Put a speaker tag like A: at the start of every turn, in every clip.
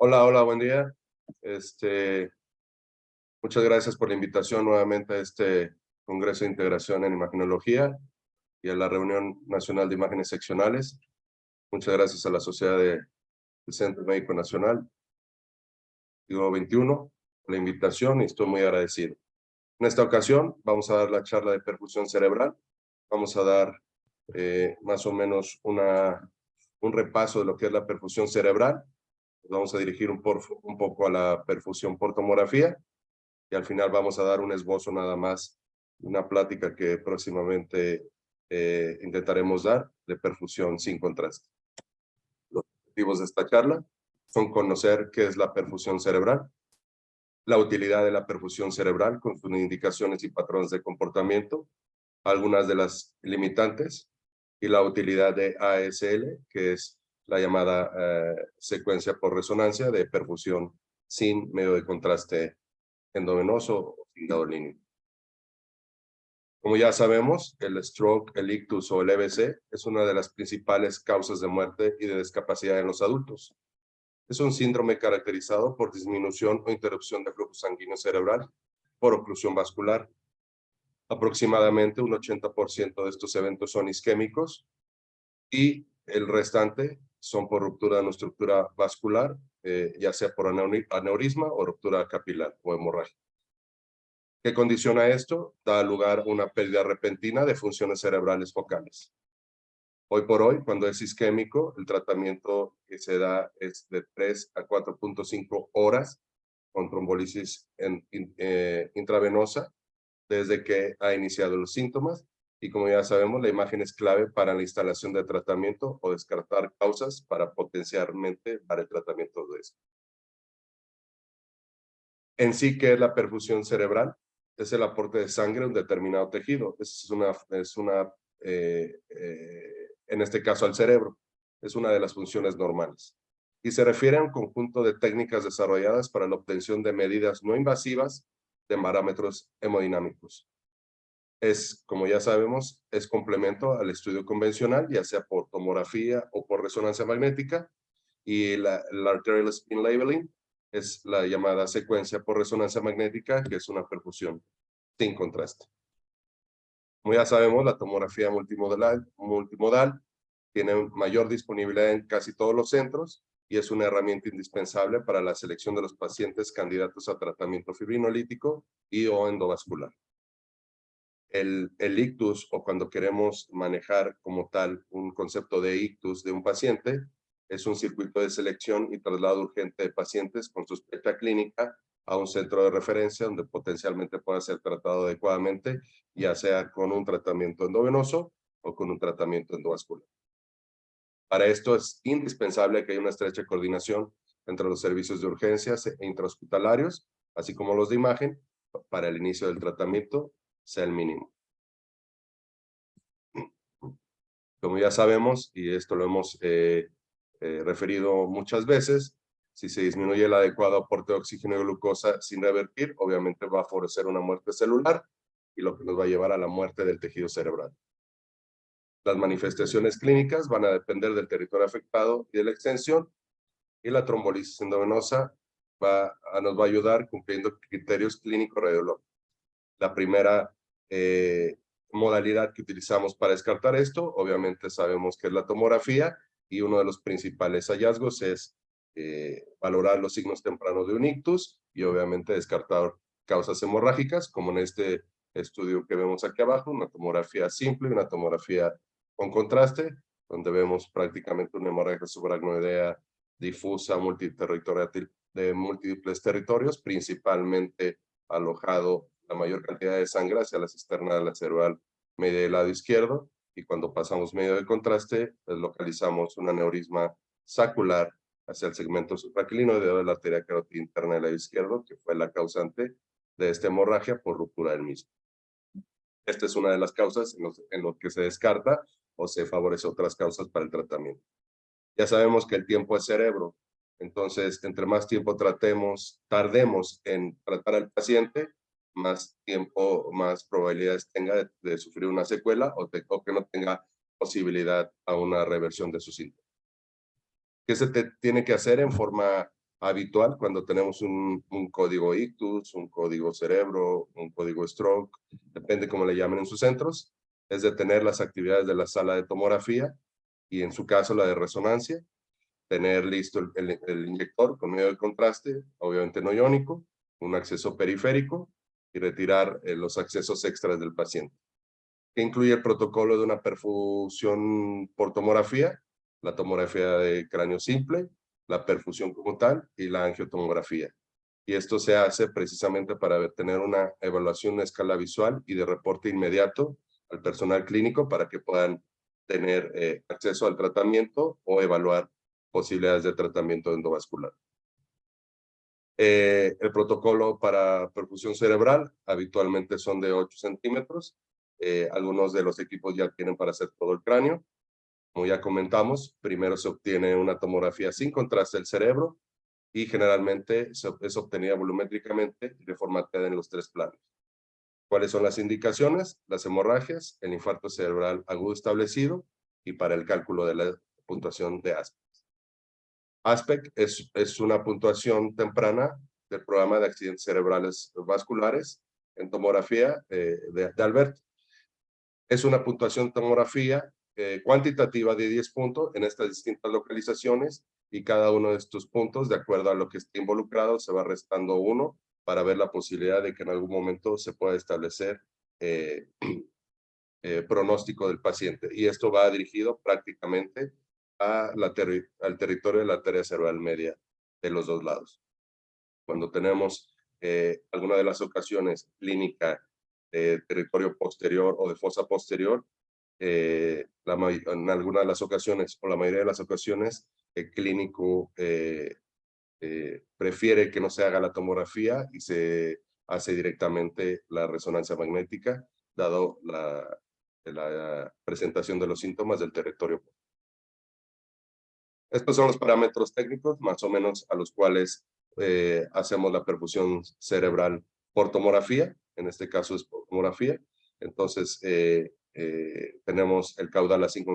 A: Hola, hola, buen día. Muchas gracias por la invitación nuevamente a este Congreso de Integración en Imagenología y a la Reunión Nacional de Imágenes Seccionales. Muchas gracias a la Sociedad del Centro Médico Nacional, siglo XXI, por la invitación y estoy muy agradecido. En esta ocasión vamos a dar la charla de perfusión cerebral. Vamos a dar más o menos un repaso de lo que es la perfusión cerebral. Nos vamos a dirigir un poco a la perfusión por tomografía y al final vamos a dar un esbozo nada más, una plática que próximamente intentaremos dar de perfusión sin contraste. Los objetivos de esta charla son conocer qué es la perfusión cerebral, la utilidad de la perfusión cerebral con sus indicaciones y patrones de comportamiento, algunas de las limitantes y la utilidad de ASL, que es la llamada secuencia por resonancia de perfusión sin medio de contraste endovenoso o sin gadolinio. Como ya sabemos, el stroke, el ictus o el EBC es una de las principales causas de muerte y de discapacidad en los adultos. Es un síndrome caracterizado por disminución o interrupción de flujo sanguíneo cerebral por oclusión vascular. Aproximadamente un 80% de estos eventos son isquémicos y el restante son por ruptura de una estructura vascular, ya sea por aneurisma o ruptura capilar o hemorragia. ¿Qué condiciona esto? Da lugar a una pérdida repentina de funciones cerebrales focales. Hoy por hoy, cuando es isquémico, el tratamiento que se da es de 3 a 4.5 horas con trombolisis intravenosa desde que ha iniciado los síntomas. Y como ya sabemos, la imagen es clave para la instalación de tratamiento o descartar causas para potencialmente dar el tratamiento de esto. En sí, ¿qué es la perfusión cerebral? Es el aporte de sangre a un determinado tejido. En este caso al cerebro. Es una de las funciones normales. Y se refiere a un conjunto de técnicas desarrolladas para la obtención de medidas no invasivas de parámetros hemodinámicos. Como ya sabemos, es complemento al estudio convencional, ya sea por tomografía o por resonancia magnética, y el arterial spin labeling es la llamada secuencia por resonancia magnética, que es una perfusión sin contraste. Como ya sabemos, la tomografía multimodal tiene mayor disponibilidad en casi todos los centros y es una herramienta indispensable para la selección de los pacientes candidatos a tratamiento fibrinolítico y o endovascular. El ictus, o cuando queremos manejar como tal un concepto de ictus de un paciente, es un circuito de selección y traslado urgente de pacientes con sospecha clínica a un centro de referencia donde potencialmente pueda ser tratado adecuadamente, ya sea con un tratamiento endovenoso o con un tratamiento endovascular. Para esto es indispensable que haya una estrecha coordinación entre los servicios de urgencias e intrahospitalarios, así como los de imagen, para el inicio del tratamiento sea el mínimo. Como ya sabemos, y esto lo hemos referido muchas veces, si se disminuye el adecuado aporte de oxígeno y glucosa sin revertir, obviamente va a favorecer una muerte celular y lo que nos va a llevar a la muerte del tejido cerebral. Las manifestaciones clínicas van a depender del territorio afectado y de la extensión, y la trombolisis endovenosa nos va a ayudar cumpliendo criterios clínicos radiológicos. La primera modalidad que utilizamos para descartar esto, obviamente sabemos que es la tomografía, y uno de los principales hallazgos es valorar los signos tempranos de un ictus y obviamente descartar causas hemorrágicas, como en este estudio que vemos aquí abajo, una tomografía simple y una tomografía con contraste, donde vemos prácticamente una hemorragia subaracnoidea difusa multiterritorial de múltiples territorios, principalmente alojado la mayor cantidad de sangre hacia la cisterna de la cerebral media del lado izquierdo, y cuando pasamos medio de contraste, pues localizamos un aneurisma sacular hacia el segmento supraclinoideo de la arteria carótida interna del lado izquierdo, que fue la causante de esta hemorragia por ruptura del mismo. Esta es una de las causas en lo que se descarta o se favorece otras causas para el tratamiento. Ya sabemos que el tiempo es cerebro, entonces entre más tiempo tardemos en tratar al paciente, más tiempo, más probabilidades tenga de sufrir una secuela o que no tenga posibilidad a una reversión de sus síntomas. ¿Qué se tiene que hacer en forma habitual cuando tenemos un código ictus, un código cerebro, un código stroke, depende cómo le llamen en sus centros, es detener las actividades de la sala de tomografía y en su caso la de resonancia, tener listo el inyector con medio de contraste, obviamente no iónico, un acceso periférico y retirar los accesos extras del paciente. Que incluye el protocolo de una perfusión por tomografía, la tomografía de cráneo simple, la perfusión como tal y la angiotomografía. Y esto se hace precisamente para tener una evaluación a escala visual y de reporte inmediato al personal clínico para que puedan tener acceso al tratamiento o evaluar posibilidades de tratamiento endovascular. El protocolo para perfusión cerebral habitualmente son de 8 centímetros. Algunos de los equipos ya tienen para hacer todo el cráneo. Como ya comentamos, primero se obtiene una tomografía sin contraste del cerebro y generalmente es obtenida volumétricamente y reformateada en los 3 planos. ¿Cuáles son las indicaciones? Las hemorragias, el infarto cerebral agudo establecido y para el cálculo de la puntuación de ASPEC. ASPEC es una puntuación temprana del programa de accidentes cerebrales vasculares en tomografía de Albert. Es una puntuación tomografía cuantitativa de 10 puntos en estas distintas localizaciones y cada uno de estos puntos, de acuerdo a lo que esté involucrado, se va restando 1 para ver la posibilidad de que en algún momento se pueda establecer pronóstico del paciente. Y esto va dirigido prácticamente al territorio de la arteria cerebral media de los 2 lados. Cuando tenemos alguna de las ocasiones clínica de territorio posterior o de fosa posterior, en alguna de las ocasiones o la mayoría de las ocasiones, el clínico prefiere que no se haga la tomografía y se hace directamente la resonancia magnética, dado la presentación de los síntomas del territorio. Estos son los parámetros técnicos, más o menos, a los cuales hacemos la perfusión cerebral por tomografía. En este caso es por tomografía. Entonces, tenemos el caudal a 5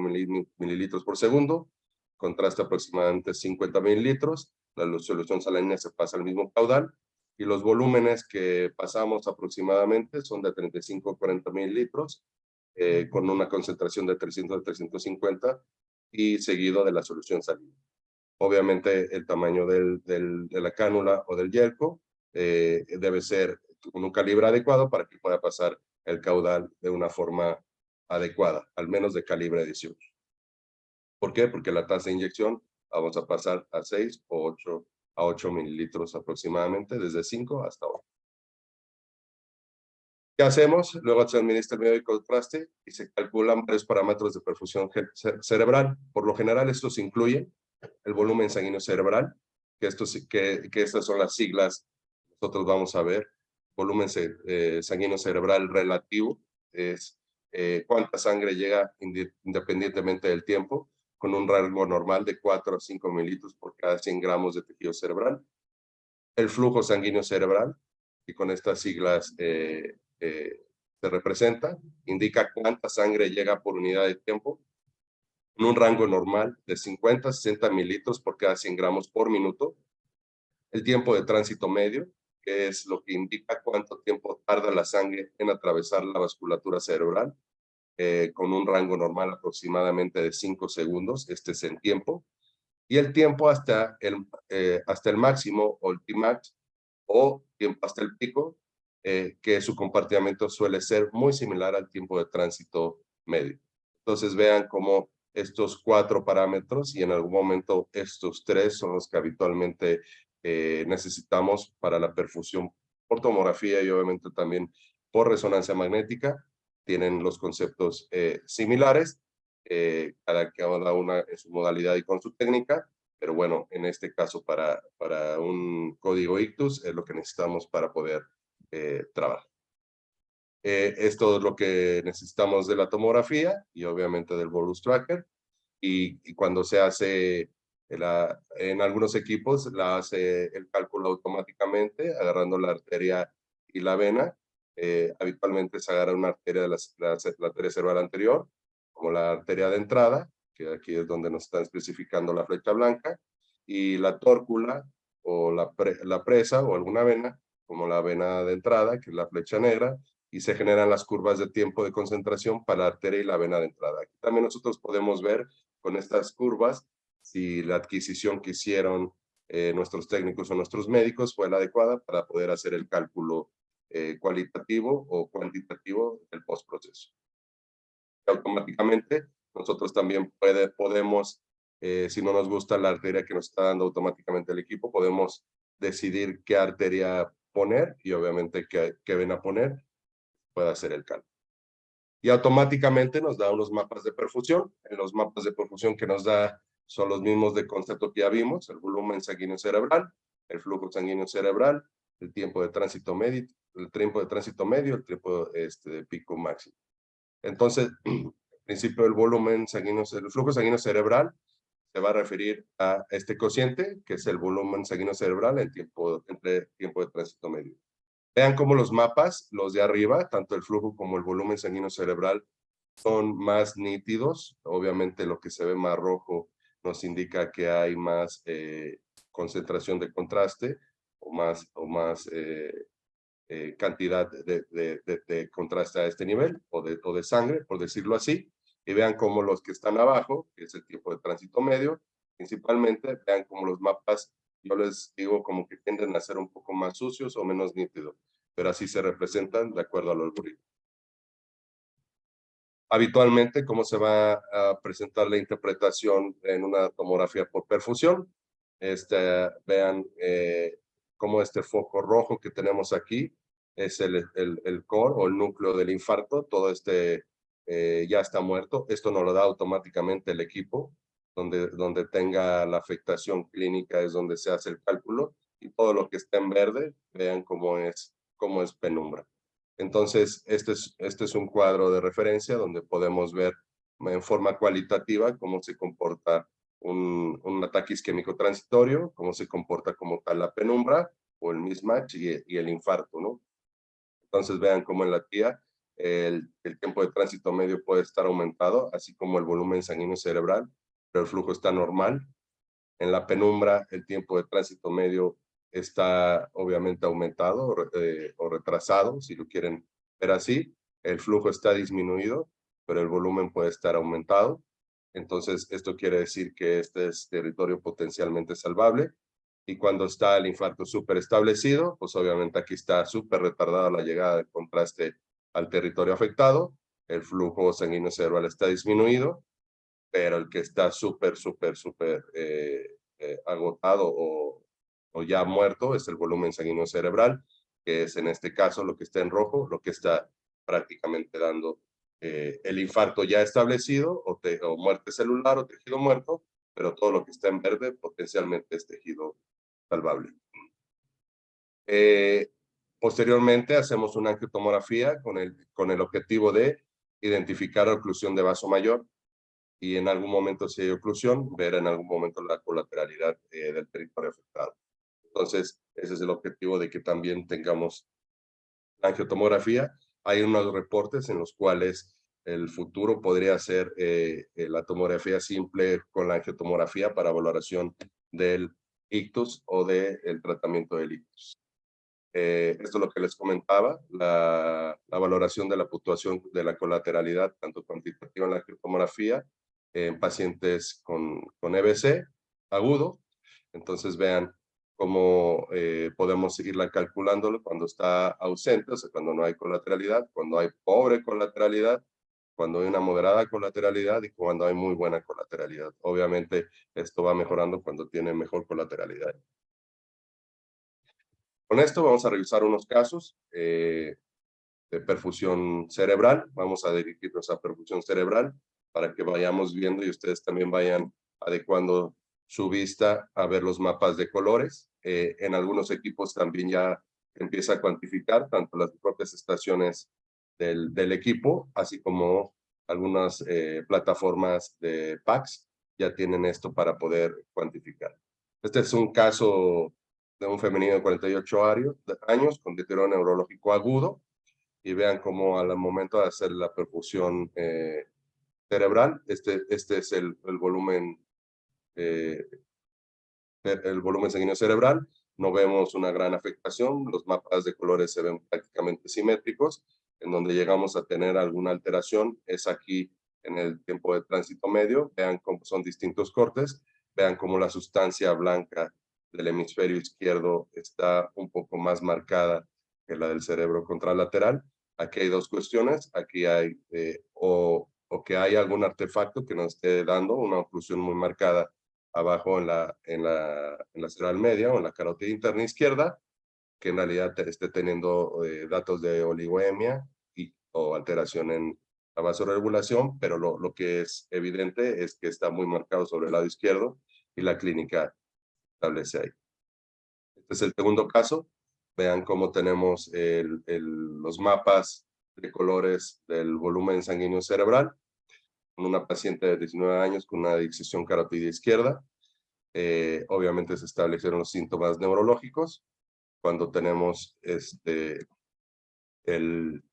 A: mililitros por segundo, contraste aproximadamente 50 mililitros, la solución salina se pasa al mismo caudal, y los volúmenes que pasamos aproximadamente son de 35 a 40 mililitros, con una concentración de 300 a 350, y seguido de la solución salina. Obviamente el tamaño de la cánula o del yelco debe ser con un calibre adecuado para que pueda pasar el caudal de una forma adecuada, al menos de calibre 18. ¿Por qué? Porque la tasa de inyección vamos a pasar a 6 o 8 mililitros aproximadamente, desde 5 hasta 8. ¿Qué hacemos? Luego se administra el medio de contraste y se calculan varios parámetros de perfusión cerebral. Por lo general, estos incluyen el volumen sanguíneo cerebral, que estas son las siglas que nosotros vamos a ver. Volumen sanguíneo cerebral relativo es cuánta sangre llega independientemente del tiempo, con un rango normal de 4 a 5 mililitros por cada 100 gramos de tejido cerebral. El flujo sanguíneo cerebral, y con estas siglas se representa, indica cuánta sangre llega por unidad de tiempo, en un rango normal de 50 a 60 mililitros por cada 100 gramos por minuto. El tiempo de tránsito medio, que es lo que indica cuánto tiempo tarda la sangre en atravesar la vasculatura cerebral, con un rango normal aproximadamente de 5 segundos, este es en tiempo, y el tiempo hasta el máximo o el Tmax, o tiempo hasta el pico, que su compartimiento suele ser muy similar al tiempo de tránsito medio. Entonces vean cómo estos 4 parámetros y en algún momento estos 3 son los que habitualmente necesitamos para la perfusión por tomografía y obviamente también por resonancia magnética. Tienen los conceptos similares, cada una en su modalidad y con su técnica, pero bueno, en este caso para un código ictus es lo que necesitamos para poder trabajar. Esto es lo que necesitamos de la tomografía y obviamente del bolus tracker, y cuando se hace en algunos equipos la hace el cálculo automáticamente agarrando la arteria y la vena. Habitualmente se agarra una arteria de la arteria cerebral anterior, como la arteria de entrada, que aquí es donde nos están especificando la flecha blanca, y la tórcula o la presa o alguna vena, como la vena de entrada, que es la flecha negra, y se generan las curvas de tiempo de concentración para la arteria y la vena de entrada. Aquí también nosotros podemos ver con estas curvas si la adquisición que hicieron nuestros técnicos o nuestros médicos fue la adecuada para poder hacer el cálculo cualitativo o cuantitativo del postproceso. Automáticamente, nosotros también podemos, si no nos gusta la arteria que nos está dando automáticamente el equipo, podemos decidir qué arteria poner y obviamente qué vena poner, puede hacer el cálculo. Y automáticamente nos da unos mapas de perfusión. En los mapas de perfusión que nos da son los mismos de concepto que ya vimos: el volumen sanguíneo cerebral, el flujo sanguíneo cerebral, el tiempo de tránsito medio, el tiempo de pico máximo. Entonces, el principio del volumen sanguíneo, el flujo sanguíneo cerebral se va a referir a este cociente, que es el volumen sanguíneo cerebral entre tiempo de tránsito medio. Vean cómo los mapas, los de arriba, tanto el flujo como el volumen sanguíneo cerebral, son más nítidos. Obviamente lo que se ve más rojo nos indica que hay más concentración de contraste o más cantidad de contraste a este nivel o de sangre, por decirlo así. Y vean cómo los que están abajo, que es el tiempo de tránsito medio, principalmente, vean cómo los mapas, yo les digo como que tienden a ser un poco más sucios o menos nítidos, pero así se representan de acuerdo al algoritmo. Habitualmente, ¿cómo se va a presentar la interpretación en una tomografía por perfusión? Vean cómo este foco rojo que tenemos aquí es el core o el núcleo del infarto. Todo ya está muerto. Esto nos lo da automáticamente el equipo. Donde tenga la afectación clínica es donde se hace el cálculo. Y todo lo que está en verde, vean cómo es penumbra. Entonces, este es un cuadro de referencia donde podemos ver en forma cualitativa cómo se comporta un ataque isquémico transitorio, cómo se comporta como tal la penumbra o el mismatch y el infarto, ¿no? Entonces vean cómo en la TIA el tiempo de tránsito medio puede estar aumentado, así como el volumen sanguíneo cerebral, pero el flujo está normal. En la penumbra el tiempo de tránsito medio está obviamente aumentado o retrasado, si lo quieren ver así. El flujo está disminuido, pero el volumen puede estar aumentado. Entonces, esto quiere decir que este es territorio potencialmente salvable. Y cuando está el infarto súper establecido, pues obviamente aquí está súper retardada la llegada del contraste al territorio afectado. El flujo sanguíneo cerebral está disminuido, pero el que está súper agotado o ya muerto es el volumen sanguíneo cerebral, que es en este caso lo que está en rojo, lo que está prácticamente dando el infarto ya establecido o muerte celular o tejido muerto, pero todo lo que está en verde potencialmente es tejido salvable. Posteriormente hacemos una angiotomografía con el objetivo de identificar oclusión de vaso mayor y en algún momento, si hay oclusión, ver en algún momento la colateralidad del territorio afectado. Entonces, ese es el objetivo de que también tengamos la angiotomografía. Hay unos reportes en los cuales el futuro podría ser la tomografía simple con la angiotomografía para valoración del ictus o del tratamiento del ictus. Esto es lo que les comentaba, la valoración de la puntuación de la colateralidad, tanto cuantitativa en la angiotomografía, en pacientes con EBC agudo. Entonces vean cómo podemos seguirla calculándolo cuando está ausente, o sea, cuando no hay colateralidad, cuando hay pobre colateralidad, cuando hay una moderada colateralidad y cuando hay muy buena colateralidad. Obviamente esto va mejorando cuando tiene mejor colateralidad. Con esto vamos a revisar unos casos de perfusión cerebral. Vamos a dirigirnos a perfusión cerebral para que vayamos viendo y ustedes también vayan adecuando su vista a ver los mapas de colores. En algunos equipos también ya empieza a cuantificar tanto las propias estaciones del equipo, así como algunas plataformas de PACS ya tienen esto para poder cuantificar. Este es un caso de un femenino de 48 años con deterioro neurológico agudo, y vean cómo al momento de hacer la perfusión cerebral, este es el volumen sanguíneo cerebral, no vemos una gran afectación, los mapas de colores se ven prácticamente simétricos. En donde llegamos a tener alguna alteración es aquí en el tiempo de tránsito medio. Vean cómo son distintos cortes, vean cómo la sustancia blanca del hemisferio izquierdo está un poco más marcada que la del cerebro contralateral. Aquí hay dos cuestiones, aquí hay o que hay algún artefacto que nos esté dando una oclusión muy marcada abajo en la cerebral media o en la carótida interna izquierda, que en realidad esté teniendo datos de oligoemia o alteración en la vasorregulación, pero lo que es evidente es que está muy marcado sobre el lado izquierdo y la clínica establece ahí. Este es el segundo caso. Vean cómo tenemos los mapas de colores del volumen sanguíneo cerebral con una paciente de 19 años con una disección carótida izquierda. Obviamente se establecieron los síntomas neurológicos cuando tenemos el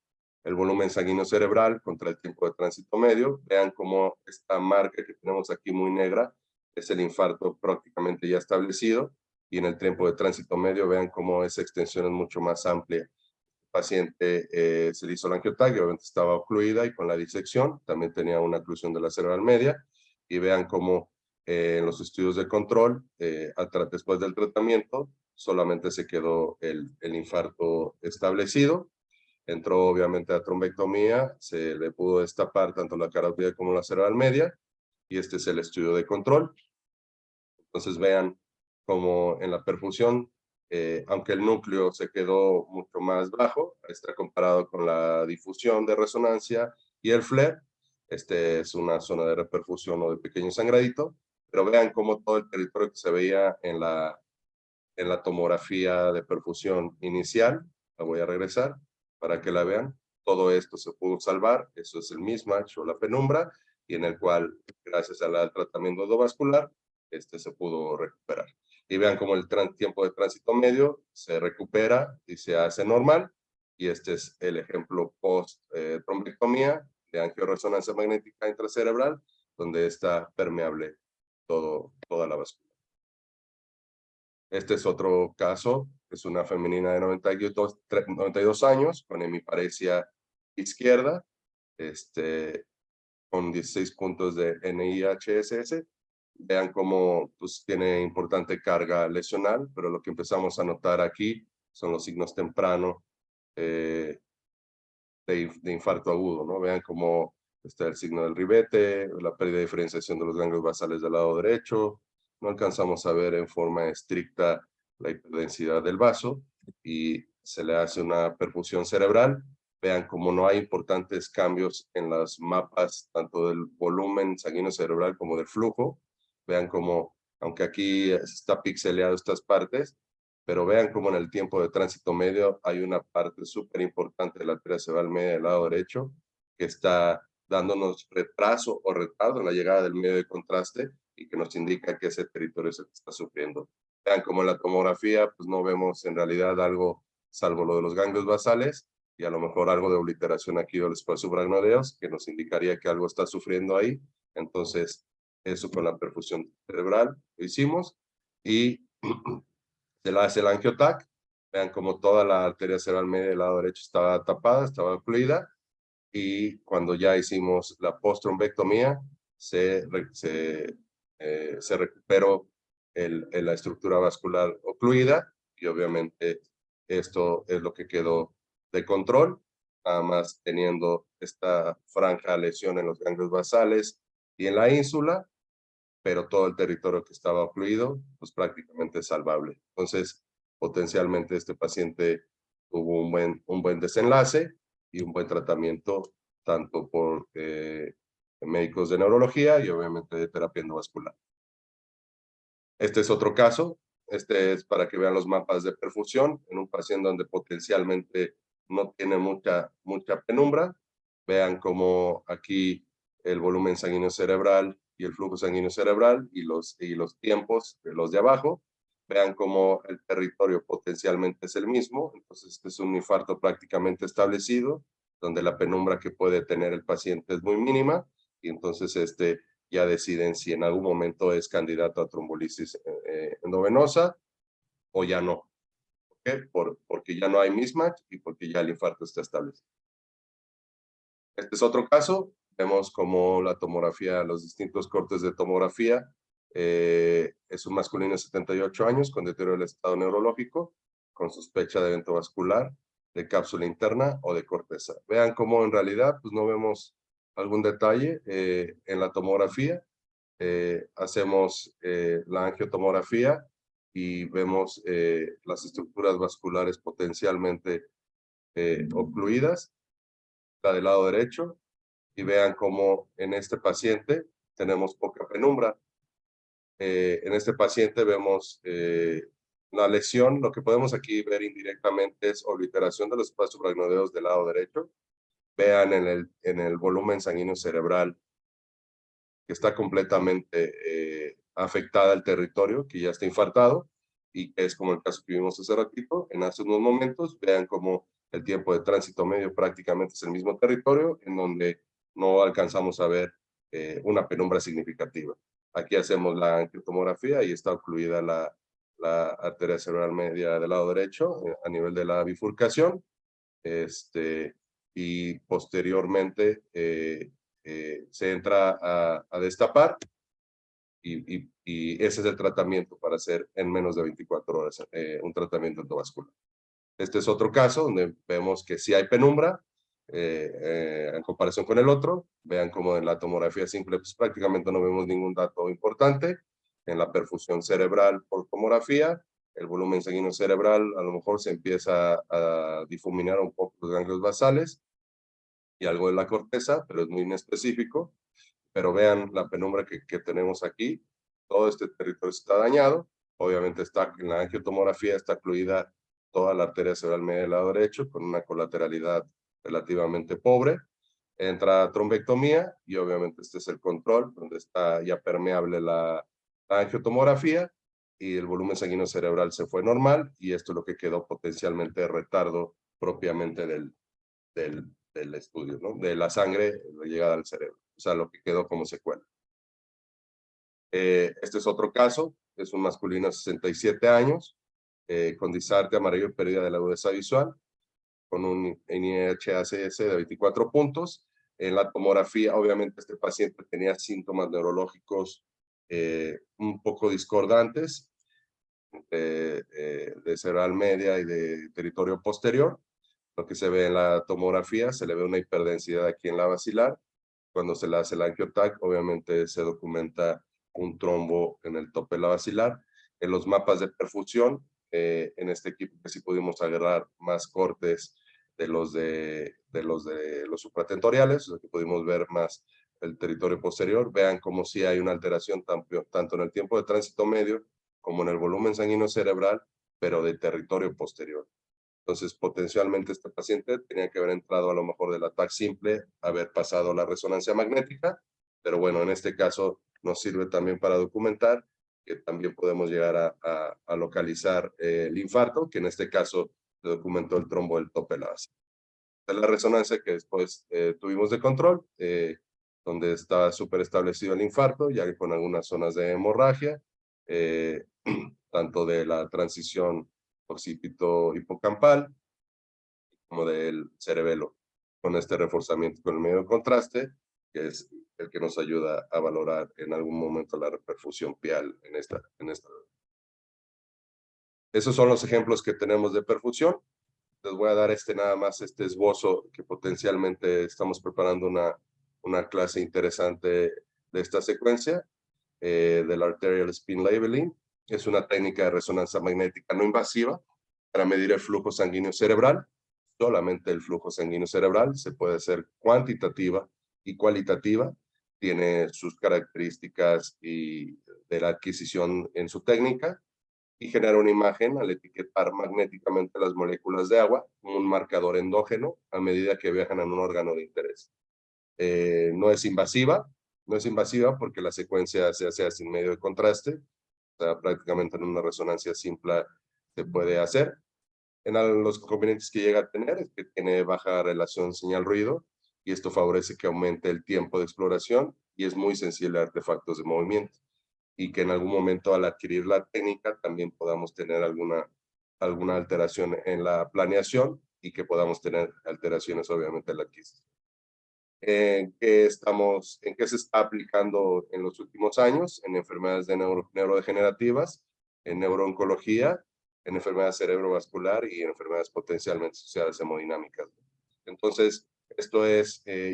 A: volumen sanguíneo cerebral contra el tiempo de tránsito medio. Vean cómo esta marca que tenemos aquí muy negra es el infarto prácticamente ya establecido, y en el tiempo de tránsito medio vean cómo esa extensión es mucho más amplia. El paciente se le hizo la angiotaquia, obviamente estaba ocluida y con la disección también tenía una oclusión de la cerebral media, y vean cómo en los estudios de control, después del tratamiento, solamente se quedó el infarto establecido. Entró obviamente a trombectomía, se le pudo destapar tanto la carótida como la cerebral media, y este es el estudio de control. Entonces vean como en la perfusión, aunque el núcleo se quedó mucho más bajo, está comparado con la difusión de resonancia y el FLAIR. Este es una zona de reperfusión o de pequeño sangradito, pero vean cómo todo el territorio que se veía en la tomografía de perfusión inicial, la voy a regresar para que la vean, todo esto se pudo salvar, eso es el mismatch o la penumbra, y en el cual, gracias al tratamiento endovascular, se pudo recuperar. Y vean cómo el tiempo de tránsito medio se recupera y se hace normal, y este es el ejemplo post-trombectomía de angioresonancia magnética intracerebral, donde está permeable toda la vasculatura. Este es otro caso, es una femenina de 92 años con hemiparesia izquierda, con 16 puntos de NIHSS. Vean cómo pues, tiene importante carga lesional, pero lo que empezamos a notar aquí son los signos tempranos de infarto agudo, ¿no? Vean cómo está el signo del ribete, la pérdida de diferenciación de los ganglios basales del lado derecho. No alcanzamos a ver en forma estricta la hiperdensidad del vaso y se le hace una perfusión cerebral. Vean cómo no hay importantes cambios en los mapas, tanto del volumen sanguíneo cerebral como del flujo. Vean cómo, aunque aquí está pixeleado estas partes, pero vean cómo en el tiempo de tránsito medio hay una parte súper importante de la arteria cerebral media del lado derecho que está dándonos retraso o retardo en la llegada del medio de contraste y que nos indica que ese territorio es el que está sufriendo. Vean como en la tomografía pues no vemos en realidad algo salvo lo de los ganglios basales y a lo mejor algo de obliteración aquí del espacio supragnoideos que nos indicaría que algo está sufriendo ahí. Entonces eso con la perfusión cerebral lo hicimos y se le hace el angiotac. Vean como toda la arteria cerebral media del lado derecho estaba tapada, estaba ocluida, y cuando ya hicimos la post-trombectomía, se recuperó la estructura vascular ocluida, y obviamente esto es lo que quedó de control, nada más teniendo esta franja lesión en los ganglios basales y en la ínsula, pero todo el territorio que estaba ocluido, pues prácticamente salvable. Entonces, potencialmente este paciente tuvo un buen desenlace y un buen tratamiento, tanto por médicos de neurología y obviamente de terapia endovascular. Este es otro caso, este es para que vean los mapas de perfusión en un paciente donde potencialmente no tiene mucha penumbra. Vean cómo aquí el volumen sanguíneo cerebral y el flujo sanguíneo cerebral y los tiempos de los de abajo. Vean cómo el territorio potencialmente es el mismo, entonces este es un infarto prácticamente establecido, donde la penumbra que puede tener el paciente es muy mínima, y entonces ya deciden si en algún momento es candidato a trombolisis endovenosa o ya no. ¿Por qué? Porque ya no hay mismatch y porque ya el infarto está establecido. Este es otro caso. Vemos como la tomografía, los distintos cortes de tomografía. Es un masculino de 78 años con deterioro del estado neurológico, con sospecha de evento vascular, de cápsula interna o de corteza. Vean cómo en realidad pues, no vemos algún detalle en la tomografía. Hacemos la angiotomografía y vemos las estructuras vasculares potencialmente ocluidas, la del lado derecho, y vean cómo en este paciente tenemos poca penumbra. En este paciente vemos la lesión. Lo que podemos aquí ver indirectamente es obliteración de los espacios supraracnoideos del lado derecho. Vean en el volumen sanguíneo cerebral que está completamente afectada el territorio, que ya está infartado, y que es como el caso que vimos hace ratito. En hace unos momentos, vean cómo el tiempo de tránsito medio prácticamente es el mismo territorio, en donde no alcanzamos a ver una penumbra significativa. Aquí hacemos la angiotomografía y está ocluida la arteria cerebral media del lado derecho a nivel de la bifurcación. Y posteriormente se entra a destapar y ese es el tratamiento para hacer en menos de 24 horas un tratamiento endovascular. Este es otro caso donde vemos que sí hay penumbra en comparación con el otro. Vean como en la tomografía simple pues, prácticamente no vemos ningún dato importante. En la perfusión cerebral por tomografía, el volumen sanguíneo cerebral a lo mejor se empieza a difuminar un poco los ganglios basales y algo de la corteza, pero es muy inespecífico. Pero vean la penumbra que tenemos aquí. Todo este territorio está dañado. Obviamente está en la angiotomografía, está incluida toda la arteria cerebral media del lado derecho con una colateralidad relativamente pobre. Entra trombectomía y obviamente este es el control, donde está ya permeable la angiotomografía y el volumen sanguíneo cerebral se fue normal y esto es lo que quedó potencialmente retardo propiamente del estudio, ¿no? De la sangre llegada al cerebro, o sea, lo que quedó como secuela. Este es otro caso, es un masculino de 67 años, con disartria amarillo y pérdida de la agudeza visual, con un NIHACS de 24 puntos. En la tomografía, obviamente, este paciente tenía síntomas neurológicos un poco discordantes, de cerebral media y de territorio posterior. Lo que se ve en la tomografía, se le ve una hiperdensidad aquí en la basilar. Cuando se le hace el angiotac, obviamente se documenta un trombo en el tope de la basilar. En los mapas de perfusión, en este equipo que sí pudimos agarrar más cortes de los supratentoriales, o sea que pudimos ver más el territorio posterior. Vean como si hay una alteración tanto en el tiempo de tránsito medio como en el volumen sanguíneo cerebral, pero de territorio posterior. Entonces, potencialmente este paciente tenía que haber entrado a lo mejor del ataque simple, haber pasado la resonancia magnética, pero bueno, en este caso nos sirve también para documentar que también podemos llegar a localizar el infarto, que en este caso se documentó el trombo del tope de la base. Es la resonancia que después tuvimos de control, donde está súper establecido el infarto, ya con algunas zonas de hemorragia, tanto de la transición occipito hipocampal como del cerebelo, con este reforzamiento con el medio de contraste, que es el que nos ayuda a valorar en algún momento la reperfusión pial en esta. Esos son los ejemplos que tenemos de perfusión. Les voy a dar nada más este esbozo que potencialmente estamos preparando una clase interesante de esta secuencia del Arterial Spin Labeling. Es una técnica de resonancia magnética no invasiva para medir el flujo sanguíneo cerebral. Solamente el flujo sanguíneo cerebral se puede hacer cuantitativa y cualitativa. Tiene sus características y de la adquisición en su técnica y genera una imagen al etiquetar magnéticamente las moléculas de agua, un marcador endógeno a medida que viajan a un órgano de interés. No es invasiva porque la secuencia se hace sin medio de contraste, o sea, prácticamente en una resonancia simple se puede hacer. Los inconvenientes que llega a tener es que tiene baja relación señal-ruido y esto favorece que aumente el tiempo de exploración y es muy sensible a artefactos de movimiento. y que en algún momento al adquirir la técnica también podamos tener alguna alteración en la planeación y que podamos tener alteraciones obviamente en la adquisición. ¿En qué se está aplicando en los últimos años? En enfermedades neurodegenerativas, en neurooncología, en enfermedades cerebrovascular y en enfermedades potencialmente asociadas hemodinámicas. Entonces, esto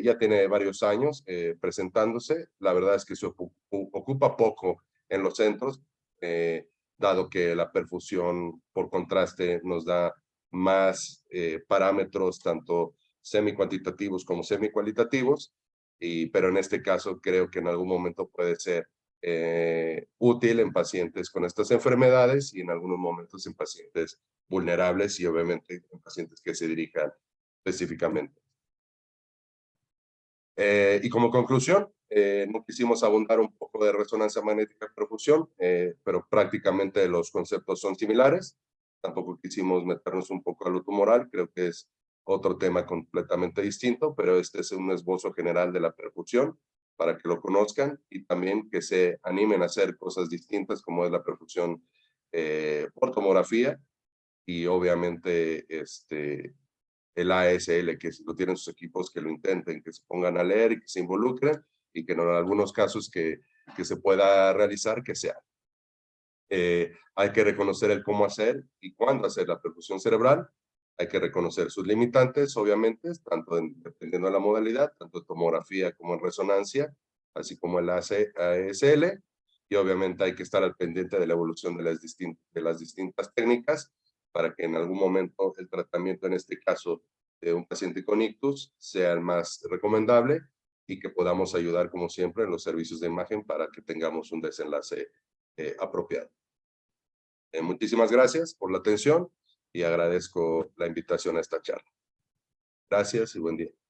A: ya tiene varios años presentándose. La verdad es que se ocupa poco en los centros, dado que la perfusión por contraste nos da más parámetros, tanto semi-cuantitativos como semi-cualitativos, pero en este caso creo que en algún momento puede ser útil en pacientes con estas enfermedades y en algunos momentos en pacientes vulnerables y obviamente en pacientes que se dirijan específicamente. Y como conclusión, no quisimos abundar un poco de resonancia magnética de perfusión, pero prácticamente los conceptos son similares. Tampoco quisimos meternos un poco a lo tumoral, creo que es otro tema completamente distinto, pero este es un esbozo general de la perfusión para que lo conozcan y también que se animen a hacer cosas distintas como es la perfusión por tomografía y obviamente el ASL, que si lo tienen sus equipos, que lo intenten, que se pongan a leer y que se involucren y que en algunos casos que se pueda realizar, que sea. Hay que reconocer el cómo hacer y cuándo hacer la perfusión cerebral. Hay que reconocer sus limitantes, obviamente, dependiendo de la modalidad, tanto en tomografía como en resonancia, así como el ASL. Y obviamente hay que estar al pendiente de la evolución de las distintas técnicas para que en algún momento el tratamiento, en este caso de un paciente con ictus, sea el más recomendable y que podamos ayudar, como siempre, en los servicios de imagen para que tengamos un desenlace apropiado. Muchísimas gracias por la atención y agradezco la invitación a esta charla. Gracias y buen día.